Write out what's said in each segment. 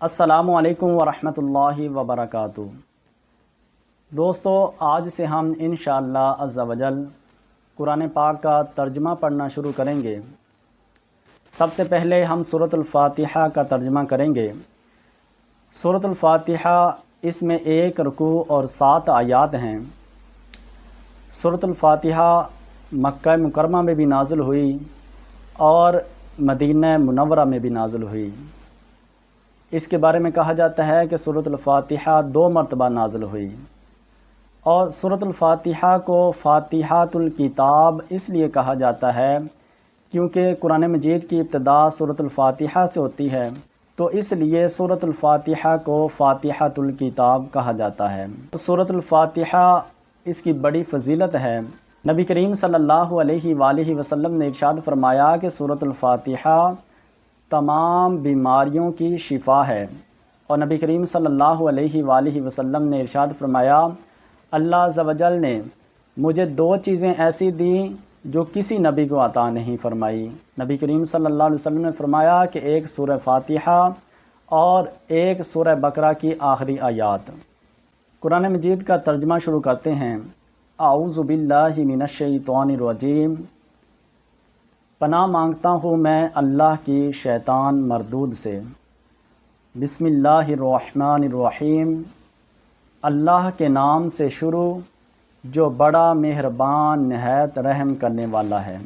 السلام علیکم ورحمۃ اللہ وبرکاتہ۔ دوستو، آج سے ہم انشاءاللہ عز و جل قرآن پاک کا ترجمہ پڑھنا شروع کریں گے۔ سب سے پہلے ہم سورۃ الفاتحہ کا ترجمہ کریں گے۔ سورۃ الفاتحہ، اس میں 1 رکوع اور 7 آیات ہیں۔ سورۃ الفاتحہ مکہ مکرمہ میں بھی نازل ہوئی اور مدینہ منورہ میں بھی نازل ہوئی۔ اس کے بارے میں کہا جاتا ہے کہ سورۃ الفاتحہ 2 مرتبہ نازل ہوئی، اور سورۃ الفاتحہ کو فاتحۃ الکتاب اس لیے کہا جاتا ہے کیونکہ قرآن مجید کی ابتدا سورۃ الفاتحہ سے ہوتی ہے، تو اس لیے سورۃ الفاتحہ کو فاتحۃ الکتاب کہا جاتا ہے۔ سورۃ الفاتحہ، اس کی بڑی فضیلت ہے۔ نبی کریم صلی اللہ علیہ وآلہ وسلم نے ارشاد فرمایا کہ سورۃ الفاتحہ تمام بیماریوں کی شفا ہے، اور نبی کریم صلی اللہ علیہ وآلہ وسلم نے ارشاد فرمایا، اللہ عز و جل نے مجھے 2 چیزیں ایسی دیں جو کسی نبی کو عطا نہیں فرمائی۔ نبی کریم صلی اللہ علیہ وسلم نے فرمایا کہ 1 سورہ فاتحہ اور 1 سورہ بقرہ کی آخری آیات۔ قرآن مجید کا ترجمہ شروع کرتے ہیں۔ اعوذ باللہ من الشیطان الرجیم، پناہ مانگتا ہوں میں اللہ کی شیطان مردود سے۔ بسم اللہ الرحمن الرحیم، اللہ کے نام سے شروع جو بڑا مہربان نہایت رحم کرنے والا ہے۔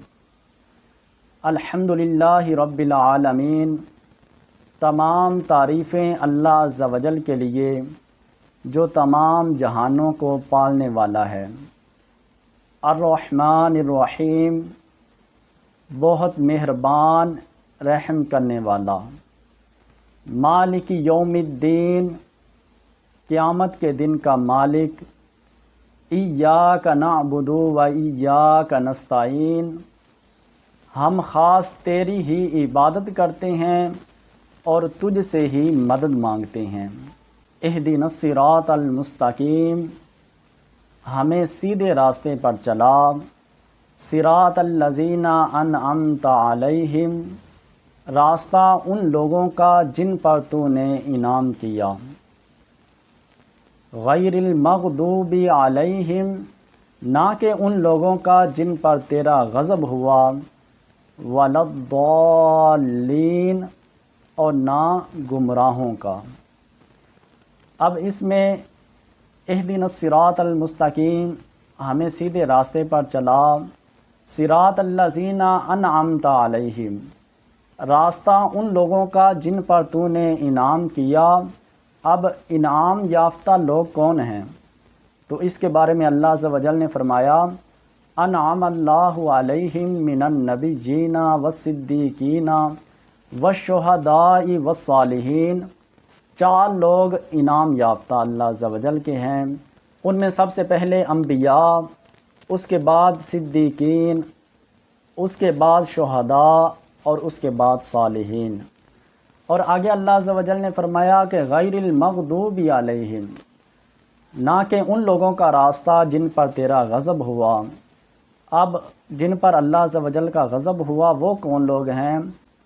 الحمدللہ رب العالمین، تمام تعریفیں اللہ عز و جل کے لیے جو تمام جہانوں کو پالنے والا ہے۔ الرحمن الرحیم، بہت مہربان رحم کرنے والا۔ مالک یوم الدین، قیامت کے دن کا مالک۔ ایاک نعبد و ایاک نستعین، ہم خاص تیری ہی عبادت کرتے ہیں اور تجھ سے ہی مدد مانگتے ہیں۔ اہدنا الصراط المستقیم، ہمیں سیدھے راستے پر چلا۔ صراط الذین انعمت علیہم، راستہ ان لوگوں کا جن پر تو نے انعام کیا۔ غیر المغضوب علیہم، نہ کہ ان لوگوں کا جن پر تیرا غضب ہوا۔ ولا الضالین، اور نہ گمراہوں کا۔ اب اس میں اہدنا الصراط المستقیم، ہمیں سیدھے راستے پر چلا۔ صراط الذین انعمت علیہم، راستہ ان لوگوں کا جن پر تو نے انعام کیا۔ اب انعام یافتہ لوگ کون ہیں؟ تو اس کے بارے میں اللہ عز و جل نے فرمایا، انعم اللہ علیہم من النبیین والصدیقین والشہداء والصالحین، 4 لوگ انعام یافتہ اللہ عز و جل کے ہیں۔ ان میں سب سے پہلے انبیاء، اس کے بعد صدیقین، اس کے بعد شہداء، اور اس کے بعد صالحین۔ اور آگے اللہ عز و جل نے فرمایا کہ غیر المغضوب علیہم، نہ کہ ان لوگوں کا راستہ جن پر تیرا غضب ہوا۔ اب جن پر اللہ عز و جل کا غضب ہوا وہ کون لوگ ہیں؟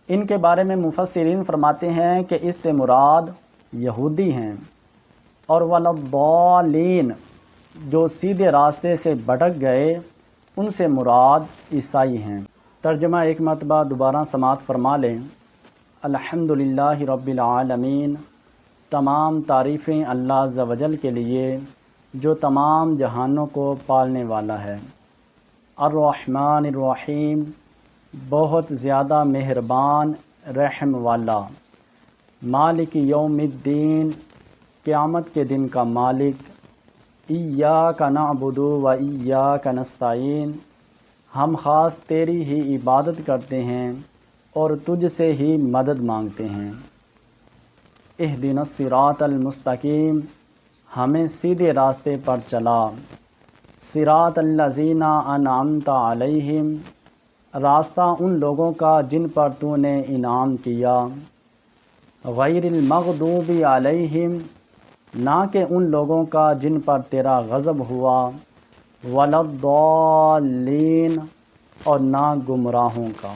ان کے بارے میں مفسرین فرماتے ہیں کہ اس سے مراد یہودی ہیں، اور ولا الضالین، جو سیدھے راستے سے بھٹک گئے، ان سے مراد عیسائی ہیں۔ ترجمہ ایک مرتبہ دوبارہ سماعت فرما لیں۔ الحمدللہ رب العالمین، تمام تعریفیں اللہ عز و جل کے لیے جو تمام جہانوں کو پالنے والا ہے۔ الرحمن الرحیم، بہت زیادہ مہربان رحم والا۔ مالک یوم الدین، قیامت کے دن کا مالک۔ ایاک نعبد و ایاک نستعین، ہم خاص تیری ہی عبادت کرتے ہیں اور تجھ سے ہی مدد مانگتے ہیں۔ اہدنا الصراط المستقیم، ہمیں سیدھے راستے پر چلا۔ صراط الذین انعمت علیہم، راستہ ان لوگوں کا جن پر تو نے انعام کیا۔ غیر المغضوب علیہم، نہ کہ ان لوگوں کا جن پر تیرا غضب ہوا۔ ولا الضالین، اور نہ گمراہوں کا۔